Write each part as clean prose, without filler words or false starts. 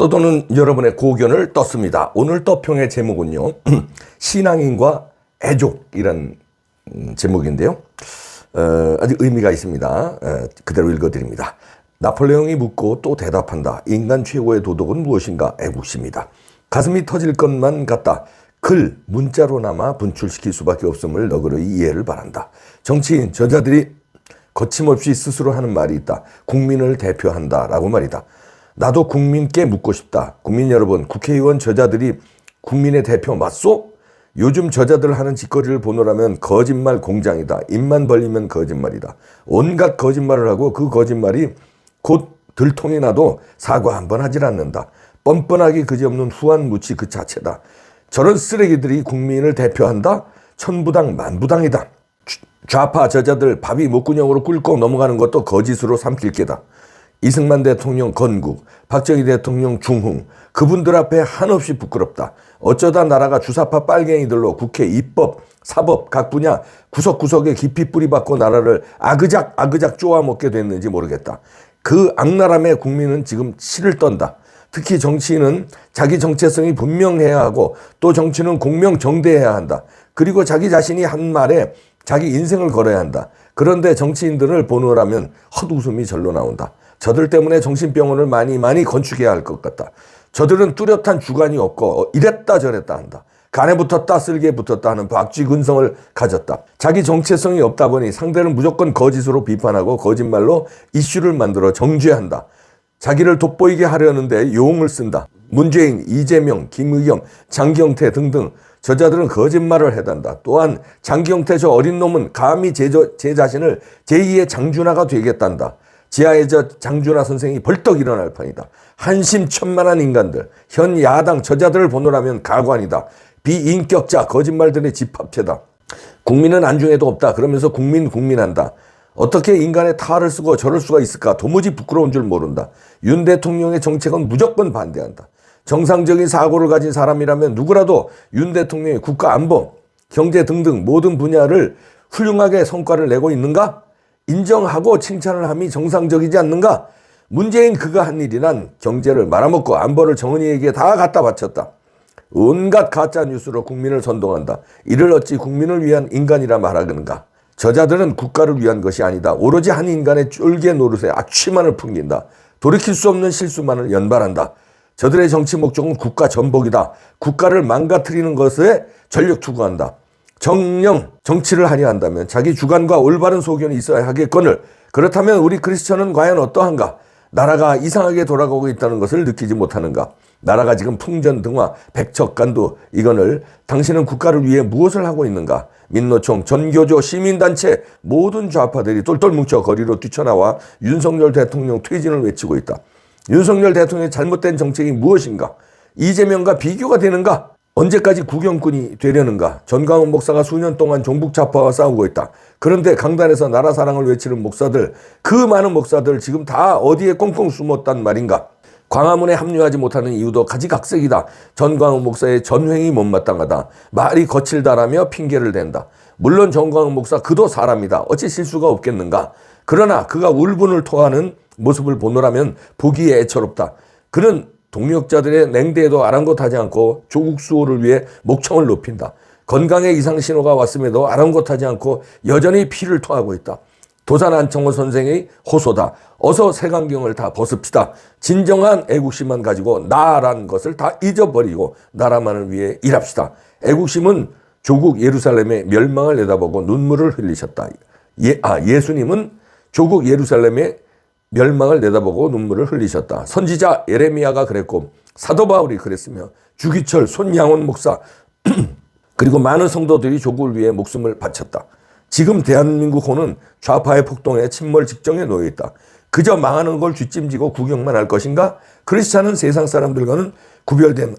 떠도는 여러분의 고견을 떴습니다. 오늘 떠평의 제목은요. 신앙인과 애족이란 제목인데요. 아주 의미가 있습니다. 그대로 읽어드립니다. 나폴레옹이 묻고 또 대답한다. 인간 최고의 도덕은 무엇인가? 애국심이다. 가슴이 터질 것만 같다. 글, 문자로나마 분출시킬 수밖에 없음을 너그러이 이해를 바란다. 정치인, 저자들이 거침없이 스스로 하는 말이 있다. 국민을 대표한다 라고 말이다. 나도 국민께 묻고 싶다. 국민 여러분, 국회의원 저자들이 국민의 대표 맞소? 요즘 저자들 하는 짓거리를 보노라면 거짓말 공장이다. 입만 벌리면 거짓말이다. 온갖 거짓말을 하고 그 거짓말이 곧 들통이 나도 사과 한 번 하질 않는다. 뻔뻔하기 그지없는 후한무치 그 자체다. 저런 쓰레기들이 국민을 대표한다? 천부당 만부당이다. 좌파 저자들 밥이 목구녕으로 꿇고 넘어가는 것도 거짓으로 삼킬 게다. 이승만 대통령 건국, 박정희 대통령 중흥, 그분들 앞에 한없이 부끄럽다. 어쩌다 나라가 주사파 빨갱이들로 국회, 입법, 사법 각 분야 구석구석에 깊이 뿌리박고 나라를 아그작 쪼아먹게 됐는지 모르겠다. 그 악랄함에 국민은 지금 치를 떤다. 특히 정치인은 자기 정체성이 분명해야 하고 또 정치는 공명정대해야 한다. 그리고 자기 자신이 한 말에 자기 인생을 걸어야 한다. 그런데 정치인들을 보느라면 헛웃음이 절로 나온다. 저들 때문에 정신병원을 많이 건축해야 할 것 같다. 저들은 뚜렷한 주관이 없고 이랬다 저랬다 한다. 간에 붙었다 쓸개에 붙었다 하는 박쥐 근성을 가졌다. 자기 정체성이 없다 보니 상대를 무조건 거짓으로 비판하고 거짓말로 이슈를 만들어 정죄한다. 자기를 돋보이게 하려는데 용을 쓴다. 문재인, 이재명, 김의겸, 장경태 등등 저자들은 거짓말을 해댄다. 또한 장경태 저 어린 놈은 감히 제 자신을 제2의 장준하가 되겠단다. 지하의 저 장준하 선생이 벌떡 일어날 판이다. 한심천만한 인간들, 현 야당 저자들을 보노라면 가관이다. 비인격자 거짓말들의 집합체다. 국민은 안중에도 없다. 그러면서 국민한다. 어떻게 인간의 탈을 쓰고 저럴 수가 있을까? 도무지 부끄러운 줄 모른다. 윤 대통령의 정책은 무조건 반대한다. 정상적인 사고를 가진 사람이라면 누구라도 윤 대통령의 국가 안보, 경제 등등 모든 분야를 훌륭하게 성과를 내고 있는가? 인정하고 칭찬을 함이 정상적이지 않는가? 문재인 그가 한 일이란 경제를 말아먹고 안보를 정은이에게 다 갖다 바쳤다. 온갖 가짜 뉴스로 국민을 선동한다. 이를 어찌 국민을 위한 인간이라 말하는가? 저자들은 국가를 위한 것이 아니다. 오로지 한 인간의 쫄개 노릇에 악취만을 풍긴다. 돌이킬 수 없는 실수만을 연발한다. 저들의 정치 목적은 국가 전복이다. 국가를 망가뜨리는 것에 전력 투구한다. 정령 정치를 하려 한다면 자기 주관과 올바른 소견이 있어야 하겠거늘 그렇다면 우리 크리스천은 과연 어떠한가? 나라가 이상하게 돌아가고 있다는 것을 느끼지 못하는가? 나라가 지금 풍전등화, 백척간두 이거늘 당신은 국가를 위해 무엇을 하고 있는가? 민노총, 전교조, 시민단체 모든 좌파들이 똘똘 뭉쳐 거리로 뛰쳐나와 윤석열 대통령 퇴진을 외치고 있다. 윤석열 대통령의 잘못된 정책이 무엇인가? 이재명과 비교가 되는가? 언제까지 구경꾼이 되려는가? 전광훈 목사가 수년 동안 종북 좌파와 싸우고 있다. 그런데 강단에서 나라 사랑을 외치는 목사들, 그 많은 목사들 지금 다 어디에 꽁꽁 숨었단 말인가? 광화문에 합류하지 못하는 이유도 가지각색이다. 전광훈 목사의 전횡이 못마땅하다. 말이 거칠다라며 핑계를 댄다. 물론 전광훈 목사 그도 사람이다. 어찌 실수가 없겠는가? 그러나 그가 울분을 토하는 모습을 보노라면 보기에 애처롭다. 그는 동력자들의 냉대에도 아랑곳하지 않고 조국 수호를 위해 목청을 높인다. 건강에 이상 신호가 왔음에도 아랑곳하지 않고 여전히 피를 토하고 있다. 도산 안청호 선생의 호소다. 어서 색안경을 다 벗읍시다. 진정한 애국심만 가지고 나란 것을 다 잊어버리고 나라만을 위해 일합시다. 애국심은 조국 예루살렘의 멸망을 내다보고 눈물을 흘리셨다. 예수님은 조국 예루살렘의 멸망을 내다보고 눈물을 흘리셨다. 선지자 예레미야가 그랬고 사도 바울이 그랬으며 주기철, 손양원 목사 그리고 많은 성도들이 조국을 위해 목숨을 바쳤다. 지금 대한민국호는 좌파의 폭동에 침몰 직전에 놓여 있다. 그저 망하는 걸 뒷짐지고 구경만 할 것인가? 크리스찬은 세상 사람들과는 구별된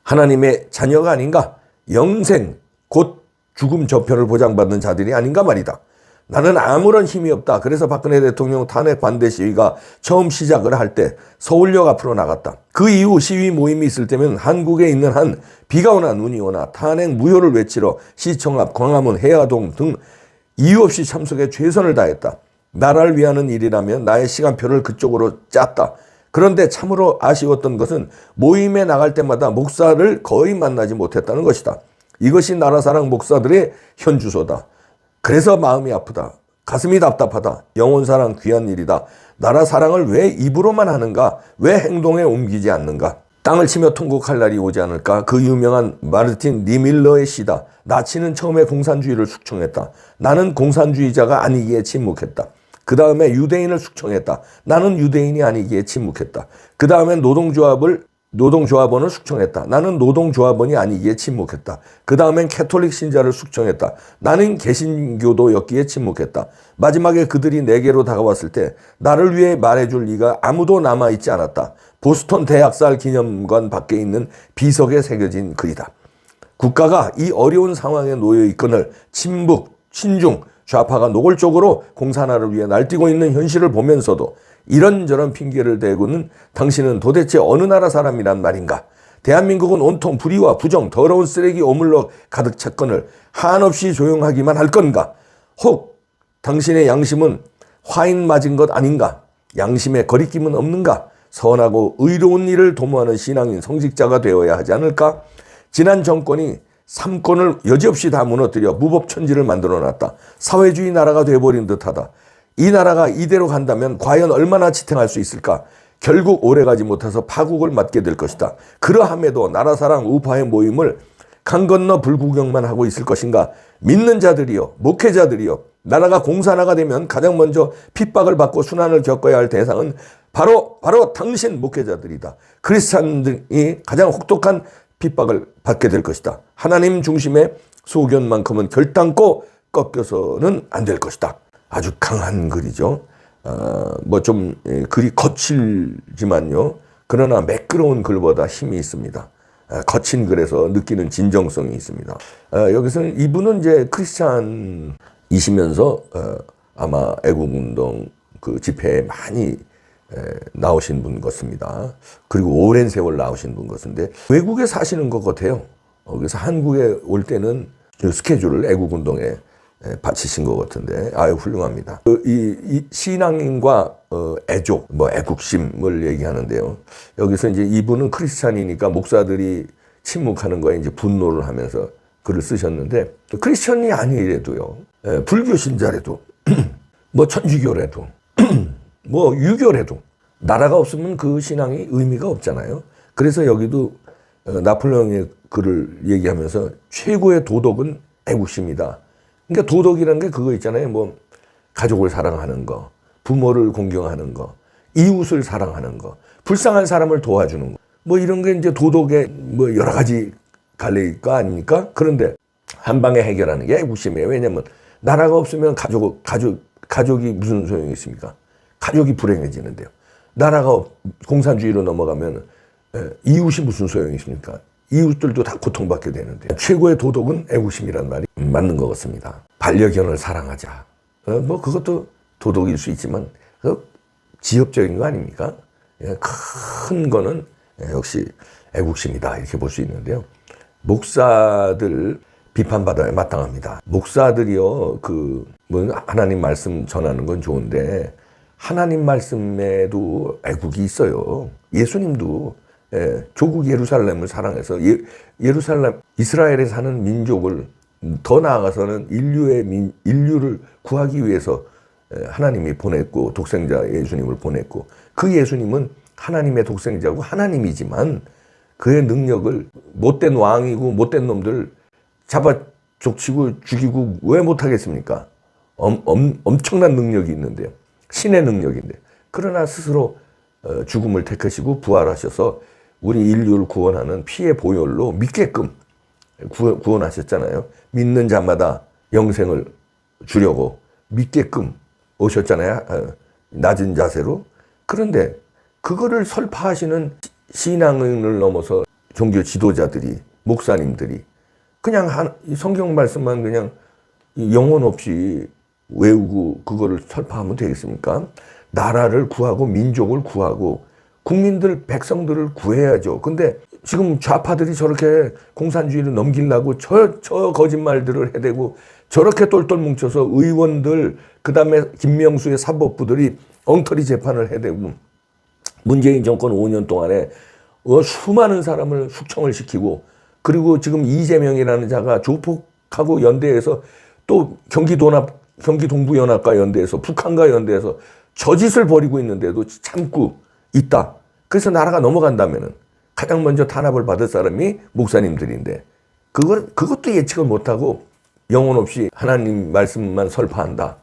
하나님의 자녀가 아닌가? 영생 곧 죽음 저편을 보장받는 자들이 아닌가 말이다. 나는 아무런 힘이 없다. 그래서 박근혜 대통령 탄핵 반대 시위가 처음 시작을 할 때 서울역 앞으로 나갔다. 그 이후 시위 모임이 있을 때면 한국에 있는 한 비가 오나 눈이 오나 탄핵 무효를 외치러 시청 앞 광화문 해화동 등 이유 없이 참석해 최선을 다했다. 나라를 위하는 일이라면 나의 시간표를 그쪽으로 짰다. 그런데 참으로 아쉬웠던 것은 모임에 나갈 때마다 목사를 거의 만나지 못했다는 것이다. 이것이 나라사랑 목사들의 현주소다. 그래서 마음이 아프다. 가슴이 답답하다. 영혼사랑 귀한 일이다. 나라사랑을 왜 입으로만 하는가? 왜 행동에 옮기지 않는가? 땅을 치며 통곡할 날이 오지 않을까? 그 유명한 마르틴 니밀러의 시다. 나치는 처음에 공산주의를 숙청했다. 나는 공산주의자가 아니기에 침묵했다. 그 다음에 유대인을 숙청했다. 나는 유대인이 아니기에 침묵했다. 그 다음에 노동조합원을 숙청했다. 나는 노동조합원이 아니기에 침묵했다. 그 다음엔 캐톨릭 신자를 숙청했다. 나는 개신교도였기에 침묵했다. 마지막에 그들이 내게로 다가왔을 때 나를 위해 말해줄 이가 아무도 남아있지 않았다. 보스턴 대학살 기념관 밖에 있는 비석에 새겨진 글이다. 국가가 이 어려운 상황에 놓여 있거늘 친북, 친중, 좌파가 노골적으로 공산화를 위해 날뛰고 있는 현실을 보면서도 이런저런 핑계를 대고는 당신은 도대체 어느 나라 사람이란 말인가? 대한민국은 온통 불의와 부정, 더러운 쓰레기 오물로 가득 찼거늘 한없이 조용하기만 할 건가? 혹 당신의 양심은 화인 맞은 것 아닌가? 양심에 거리낌은 없는가? 선하고 의로운 일을 도모하는 신앙인 성직자가 되어야 하지 않을까? 지난 정권이 삼권을 여지없이 다 무너뜨려 무법천지를 만들어놨다. 사회주의 나라가 돼버린 듯하다. 이 나라가 이대로 간다면 과연 얼마나 지탱할 수 있을까? 결국 오래가지 못해서 파국을 맞게 될 것이다. 그러함에도 나라사랑 우파의 모임을 강 건너 불구경만 하고 있을 것인가? 믿는 자들이여, 목회자들이여, 나라가 공산화가 되면 가장 먼저 핍박을 받고 순환을 겪어야 할 대상은 바로 당신 목회자들이다. 크리스찬들이 가장 혹독한 핍박을 받게 될 것이다. 하나님 중심의 소견만큼은 결단코 꺾여서는 안 될 것이다. 아주 강한 글이죠. 좀 글이 거칠지만요. 그러나 매끄러운 글보다 힘이 있습니다. 거친 글에서 느끼는 진정성이 있습니다. 여기서는 이분은 이제 크리스찬이시면서 아마 애국운동 그 집회에 많이 나오신 분 같습니다. 그리고 오랜 세월 나오신 분 같은데 외국에 사시는 것 같아요. 그래서 한국에 올 때는 스케줄을 애국운동에 바치신 것 같은데 아유 훌륭합니다. 이 신앙인과 애족, 애국심을 얘기하는데요. 여기서 이제 이분은 크리스찬이니까 목사들이 침묵하는 거에 이제 분노를 하면서 글을 쓰셨는데 크리스찬이 아니래도요, 불교 신자래도, 천주교래도, 유교래도 나라가 없으면 그 신앙이 의미가 없잖아요. 그래서 여기도 나폴레옹의 글을 얘기하면서 최고의 도덕은 애국심이다. 그러니까 도덕이라는 게 그거 있잖아요. 가족을 사랑하는 거, 부모를 공경하는 거, 이웃을 사랑하는 거, 불쌍한 사람을 도와주는 거. 이런 게 이제 도덕의 여러 가지 갈래가 아닙니까? 그런데 한 방에 해결하는 게 애국심이에요. 왜냐면 나라가 없으면 가족이 무슨 소용이 있습니까? 가족이 불행해지는데요. 나라가 공산주의로 넘어가면 이웃이 무슨 소용이 있습니까? 이웃들도 다 고통받게 되는데 최고의 도덕은 애국심이란 말이 맞는 것 같습니다. 반려견을 사랑하자. 그것도 도덕일 수 있지만 지엽적인 거 아닙니까? 큰 거는 역시 애국심이다 이렇게 볼 수 있는데요. 목사들 비판받아야 마땅합니다. 목사들이요, 하나님 말씀 전하는 건 좋은데 하나님 말씀에도 애국이 있어요. 예수님도 조국 예루살렘을 사랑해서 예루살렘 이스라엘에 사는 민족을 더 나아가서는 인류를 구하기 위해서 하나님이 보냈고 독생자 예수님을 보냈고 그 예수님은 하나님의 독생자고 하나님이지만 그의 능력을 못된 왕이고 못된 놈들 잡아 족치고 죽이고 왜 못하겠습니까? 엄청난 능력이 있는데요. 신의 능력인데. 그러나 스스로 죽음을 택하시고 부활하셔서 우리 인류를 구원하는 피의 보혈로 믿게끔 구원하셨잖아요. 믿는 자마다 영생을 주려고 믿게끔 오셨잖아요. 낮은 자세로. 그런데 그거를 설파하시는 신앙을 넘어서 종교 지도자들이, 목사님들이 그냥 성경 말씀만 그냥 영혼 없이 외우고 그거를 설파하면 되겠습니까? 나라를 구하고 민족을 구하고 국민들, 백성들을 구해야죠. 근데 지금 좌파들이 저렇게 공산주의를 넘기려고 저 거짓말들을 해대고 저렇게 똘똘 뭉쳐서 의원들, 그 다음에 김명수의 사법부들이 엉터리 재판을 해대고 문재인 정권 5년 동안에 수많은 사람을 숙청을 시키고, 그리고 지금 이재명이라는 자가 조폭하고 연대해서 또 경기 동부연합과 연대해서 북한과 연대해서 저짓을 벌이고 있는데도 참고 있다. 그래서 나라가 넘어간다면은 가장 먼저 탄압을 받을 사람이 목사님들인데, 그것도 예측을 못하고 영혼 없이 하나님 말씀만 설파한다.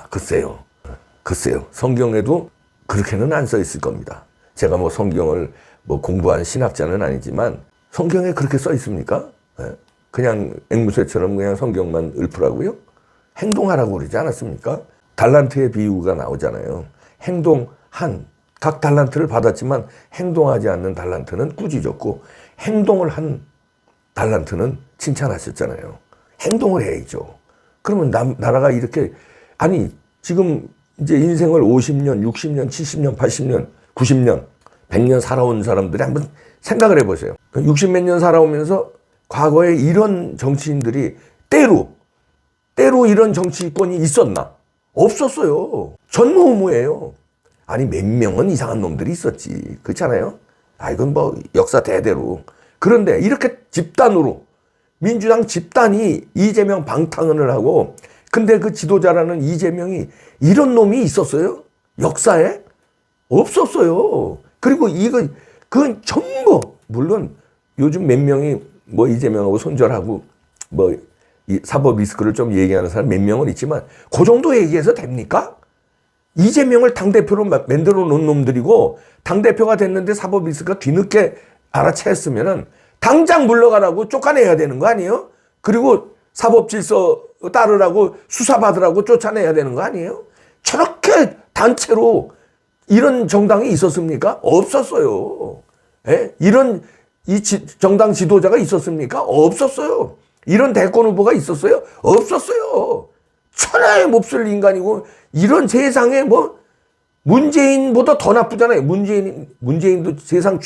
글쎄요. 성경에도 그렇게는 안 써 있을 겁니다. 제가 뭐 성경을 공부한 신학자는 아니지만 성경에 그렇게 써 있습니까? 그냥 앵무새처럼 그냥 성경만 읊으라고요? 행동하라고 그러지 않았습니까? 달란트의 비유가 나오잖아요. 각 달란트를 받았지만 행동하지 않는 달란트는 꾸짖었고, 행동을 한 달란트는 칭찬하셨잖아요. 행동을 해야죠. 그러면 나라가 이렇게, 지금 이제 인생을 50년, 60년, 70년, 80년, 90년, 100년 살아온 사람들이 한번 생각을 해보세요. 60몇 년 살아오면서 과거에 이런 정치인들이 때로 이런 정치권이 있었나? 없었어요. 전무후무예요. 몇 명은 이상한 놈들이 있었지. 그렇잖아요? 이건 역사 대대로. 그런데 이렇게 집단으로, 민주당 집단이 이재명 방탄을 하고, 근데 그 지도자라는 이재명이 이런 놈이 있었어요? 역사에? 없었어요. 그리고 그건 전부, 물론 요즘 몇 명이 이재명하고 손절하고 이 사법 리스크를 좀 얘기하는 사람 몇 명은 있지만, 그 정도 얘기해서 됩니까? 이재명을 당대표로 만들어 놓은 놈들이고, 당대표가 됐는데 사법 리스크가 뒤늦게 알아챘으면은 당장 물러가라고 쫓아내야 되는 거 아니에요? 그리고 사법 질서 따르라고 수사받으라고 쫓아내야 되는 거 아니에요? 저렇게 단체로 이런 정당이 있었습니까? 없었어요. 정당 지도자가 있었습니까? 없었어요. 이런 대권 후보가 있었어요? 없었어요. 천하에 몹쓸 인간이고, 이런 세상에 문재인보다 더 나쁘잖아요. 문재인도 세상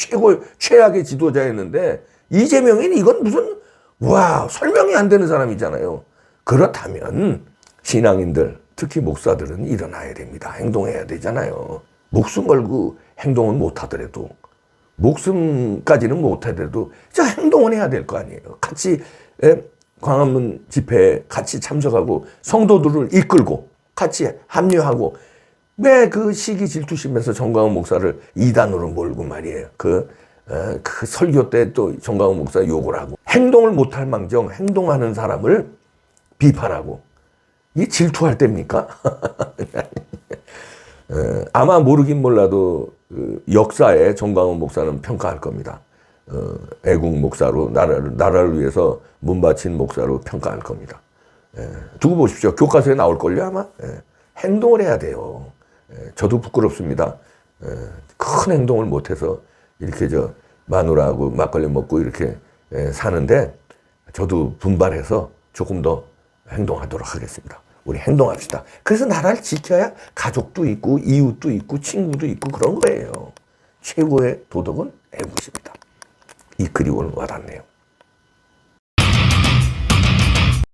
최악의 지도자였는데, 이재명은 이건 설명이 안 되는 사람이잖아요. 그렇다면 신앙인들, 특히 목사들은 일어나야 됩니다. 행동해야 되잖아요. 목숨 걸고 행동은 못하더라도, 목숨까지는 못하더라도 행동은 해야 될 거 아니에요. 같이 광화문 집회에 같이 참석하고 성도들을 이끌고 같이 합류하고, 왜 그 시기 질투심에서 정광훈 목사를 이단으로 몰고 말이에요. 그 설교 때 또 정광훈 목사 욕을 하고, 행동을 못할 망정 행동하는 사람을 비판하고, 이게 질투할 때입니까? 아마 모르긴 몰라도 역사에 정광훈 목사는 평가할 겁니다. 애국 목사로 나라를 위해서 몸바친 목사로 평가할 겁니다. 두고 보십시오. 교과서에 나올걸요 아마. 행동을 해야 돼요. 저도 부끄럽습니다. 큰 행동을 못해서 이렇게 마누라하고 막걸리 먹고 이렇게 사는데, 저도 분발해서 조금 더 행동하도록 하겠습니다. 우리 행동합시다. 그래서 나라를 지켜야 가족도 있고 이웃도 있고 친구도 있고 그런 거예요. 최고의 도덕은 애국입니다. 이 글이 오늘 와닿네요.